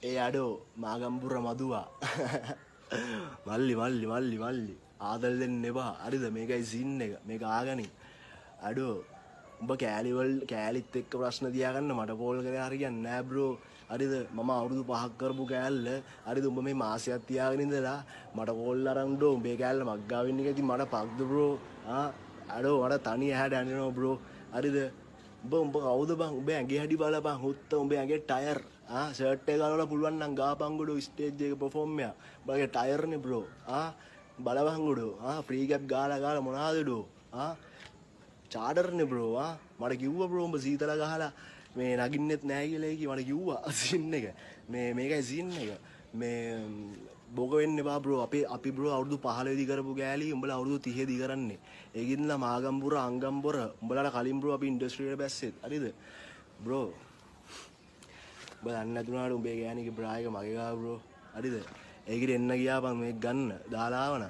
ඒ අඩෝ මාගම්පුර මදුවා මල්ලි ආදල් දෙන්න එපා හරිද මේකයි සීන් එක මේක ආගනි අඩෝ උඹ කෑලිත් එක්ක ප්‍රශ්න තියාගන්න මට කෝල් කරේ හරියන්නේ නෑ බ්‍රෝ හරිද මම අවුරුදු 5ක් කරපු කෑල්ල හරිද උඹ මේ මාසයක් තියාගෙන ඉඳලා මට කෝල් අරන් ඩෝ උඹේ කෑල්ල මග්ගාවෙන්න එක ඉතින් මට පක්ද බ්‍රෝ අඩෝ මට තනි ඇහැට ඇඬෙනවා බ්‍රෝ හරිද උඹ කවුද බං උඹ ඇඟේ හැඩි බලපන් හුත්ත උඹ ඇඟේ ටයර් ෂර්ට් එක ගලවලා පුළුවන් නම් ගාපංගොඩෝ ස්ටේජ් එක පර්ෆෝම් එක උඹගේ ටයර් නේ බ්‍රෝ බලවංගොඩෝ ෆ්‍රී කැප් ගාලා මොනවාද ඩෝ චාඩර් නේ බ්‍රෝ මට කිව්වා බ්‍රෝ උඹ සීතල ගහලා මේ නගින්නෙත් නෑ කියලා ඒකි මට කිව්වා සීන් එක මේකයි සීන් එක මේ බොග වෙන්න එපා බ්‍රෝ අපි බ්‍රෝ අවුරුදු 15 දී කරපු ගෑලි උඹලා අවුරුදු 30 දී කරන්නේ ඒකින්ද මාගම්පුර අංගම්පුර උඹලාට කලින් බ්‍රෝ අපි ඉන්ඩස්ට්‍රි එකට බැස්සෙත් හරිද බ්‍රෝ උඹ දන්නේ නැතුණාට උඹේ ගෑණිගේ බ්‍රා එක මගේ ගාව බ්‍රෝ හරිද ඒකිට එන්න ගියාපන් මේක ගන්න දාලා ආවන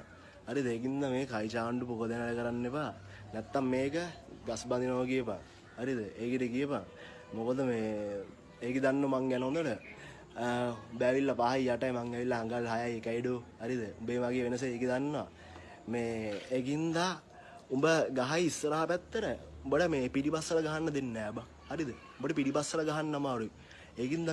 හරිද ඒකින්ද මේ කයි චාණ්ඩු පොක දෙනාල කරන්න එපා නැත්තම් මේක ගස් බඳිනවා කියපන් හරිද ඒකිට කියපන් මොකද මේ ඒක දන්න මං යන හොඳට බැවිල්ලා 5යි 8යි මං ඇවිල්ලා අඟල් 6යි 1යි ඩෝ හරිද උඹේ මගේ වෙනස ඒක දන්නවා මේ ඒකින්ද උඹ ගහයි ඉස්සරහා පැත්තට උඹට මේ පිටිපස්සල ගහන්න දෙන්නේ නෑ බං හරිද උඹට පිටිපස්සල ගහන්න අමාරුයි ඒකින්ද